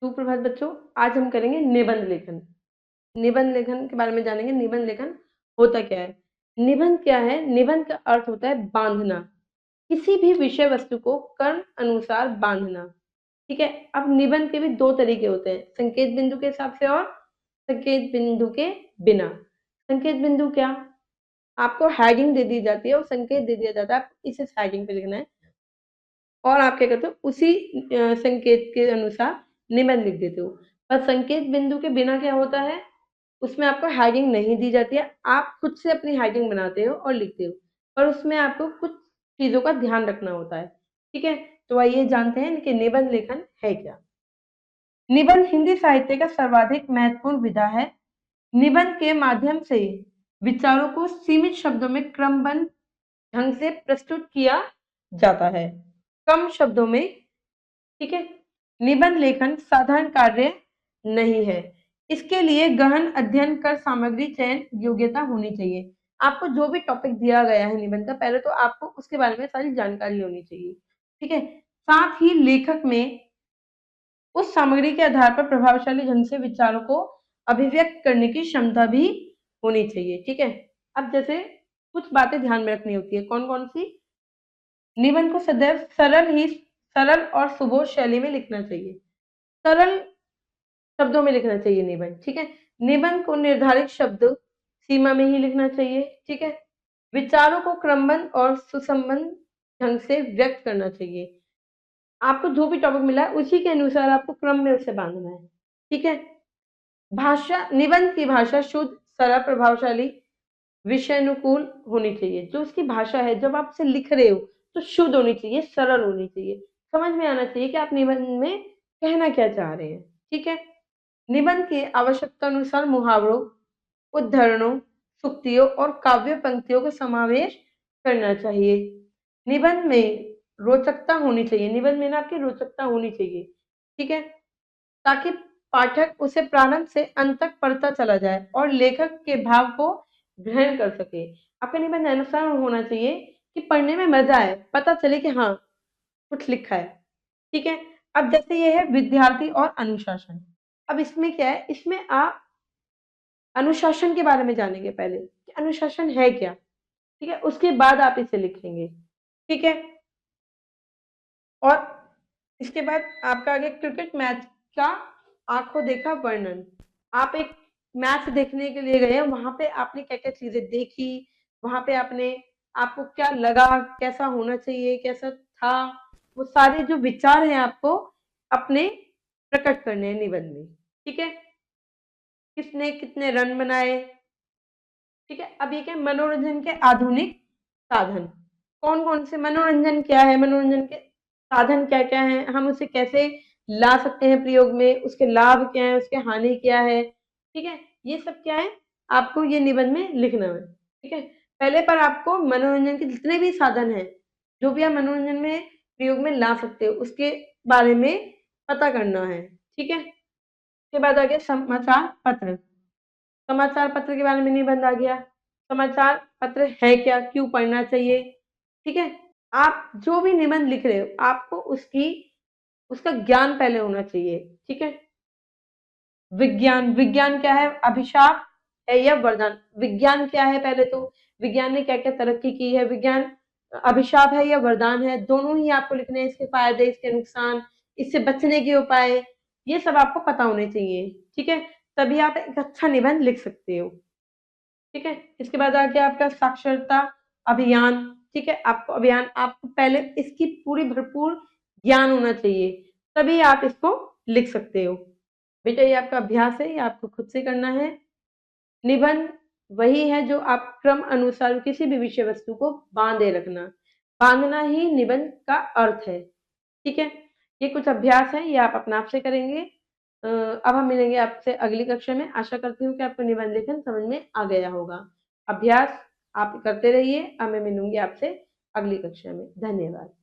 सुप्रभात बच्चों, आज हम करेंगे निबंध लेखन। निबंध लेखन के बारे में जानेंगे। निबंध लेखन होता क्या है? निबंध क्या है? निबंध का अर्थ होता है बांधना, किसी भी विषय वस्तु को क्रम अनुसार बांधना। ठीक है। अब निबंध के भी दो तरीके होते हैं, संकेत बिंदु के हिसाब से और संकेत बिंदु के बिना। संकेत बिंदु क्या? आपको हेडिंग दे दी जाती है और संकेत दे दिया जाता है, आप इसे हेडिंग पे लिखना है और आप क्या करते हो, उसी संकेत के अनुसार निबंध लिख देते हो। पर संकेत बिंदु के बिना क्या होता है, उसमें आपको हेडिंग नहीं दी जाती है, आप खुद से अपनी हेडिंग बनाते हो और लिखते हो, पर उसमें आपको कुछ चीजों का ध्यान रखना होता है। ठीक है, तो आइए जानते हैं कि निबंध लेखन है क्या। निबंध हिंदी साहित्य का सर्वाधिक महत्वपूर्ण विधा है। निबंध के माध्यम से विचारों को सीमित शब्दों में क्रमबद्ध ढंग से प्रस्तुत किया जाता है, कम शब्दों में। ठीक है। निबंध लेखन साधारण कार्य नहीं है, इसके लिए गहन अध्ययन कर सामग्री चयन योग्यता होनी चाहिए। आपको जो भी टॉपिक दिया गया है निबंध का, पहले तो आपको उसके बारे में सारी जानकारी होनी चाहिए। ठीक है। साथ ही लेखक में उस सामग्री के आधार पर प्रभावशाली ढंग से विचारों को अभिव्यक्त करने की क्षमता भी होनी चाहिए। ठीक है। अब जैसे कुछ बातें ध्यान में रखनी होती है, कौन कौन सी? निबंध को सदैव सरल और सुबोध शैली में लिखना चाहिए, सरल शब्दों में लिखना चाहिए निबंध। ठीक है। निबंध को निर्धारित शब्द सीमा में ही लिखना चाहिए। ठीक है। विचारों को क्रमबद्ध और सुसंबद्ध ढंग से व्यक्त करना चाहिए। आपको जो भी टॉपिक मिला है उसी के अनुसार आपको क्रम में उसे बांधना है। ठीक है। भाषा, निबंध की भाषा शुद्ध, सरल, प्रभावशाली, विषयानुकूल होनी चाहिए। जो उसकी भाषा है, जब आप उसे लिख रहे हो तो शुद्ध होनी चाहिए, सरल होनी चाहिए, समझ में आना चाहिए कि आप निबंध में कहना क्या चाह रहे हैं। ठीक है। निबंध की आवश्यकता अनुसार मुहावरों, उद्धरणों, सूक्तियों और काव्य पंक्तियों का समावेश करना चाहिए। निबंध में रोचकता होनी चाहिए, निबंध में ना आपकी रोचकता होनी चाहिए। ठीक है। ताकि पाठक उसे प्रारंभ से अंत तक पढ़ता चला जाए और लेखक के भाव को ग्रहण कर सके। आपका निबंध ऐसा होना चाहिए कि पढ़ने में मजा आए, पता चले कि हाँ कुछ लिखा है। ठीक है। अब जैसे ये है विद्यार्थी और अनुशासन। अब इसमें क्या है, इसमें आप अनुशासन के बारे में जानेंगे पहले कि अनुशासन है क्या। ठीक है। उसके बाद आप इसे लिखेंगे। ठीक है। और इसके बाद आपका आगे क्रिकेट मैच का आंखों देखा वर्णन। आप एक मैच देखने के लिए गए, वहां पे आपने क्या क्या चीजें देखी, वहां पे आपको क्या लगा, कैसा होना चाहिए, कैसा था, वो सारे जो विचार हैं आपको अपने प्रकट करने हैं निबंध में। ठीक है। किसने कितने रन बनाए। ठीक है। अब ये क्या, मनोरंजन के आधुनिक साधन। कौन कौन से मनोरंजन क्या है, मनोरंजन के साधन क्या क्या है, हम उसे कैसे ला सकते हैं प्रयोग में, उसके लाभ क्या है, उसके हानि क्या है। ठीक है। ये सब क्या है, आपको ये निबंध में लिखना है। ठीक है। पहले पर आपको मनोरंजन के जितने भी साधन हैं, जो भी आप मनोरंजन में प्रयोग में ला सकते हो, उसके बारे में पता करना है। ठीक है। उसके बाद आ गया समाचार पत्र। समाचार पत्र के बारे में निबंध आ गया। समाचार पत्र है क्या, क्यों पढ़ना चाहिए। ठीक है। आप जो भी निबंध लिख रहे हो, आपको उसका ज्ञान पहले होना चाहिए। ठीक है। विज्ञान, विज्ञान क्या है, अभिशाप है या वरदान। विज्ञान क्या है, पहले तो विज्ञान ने क्या क्या तरक्की की है, विज्ञान अभिशाप है या वरदान है, दोनों ही आपको लिखने हैं। इसके फायदे, इसके नुकसान, इससे बचने के उपाय, ये सब आपको पता होने चाहिए। ठीक है। तभी आप एक अच्छा निबंध लिख सकते हो। ठीक है। इसके बाद आ गया आपका साक्षरता अभियान। ठीक है। आपको अभियान, आपको पहले इसकी पूरी भरपूर ज्ञान होना चाहिए, तभी आप इसको लिख सकते हो। बेटा ये आपका अभ्यास है, ये आपको खुद से करना है। निबंध वही है जो आप क्रम अनुसार किसी भी विषय वस्तु को बांधे रखना, बांधना ही निबंध का अर्थ है। ठीक है। ये कुछ अभ्यास है, ये आप अपने आप से करेंगे। अब हम मिलेंगे आपसे अगली कक्षा में। आशा करती हूँ कि आपको निबंध लेखन समझ में आ गया होगा। अभ्यास आप करते रहिए। अब मैं मिलूंगी आपसे अगली कक्षा में। धन्यवाद।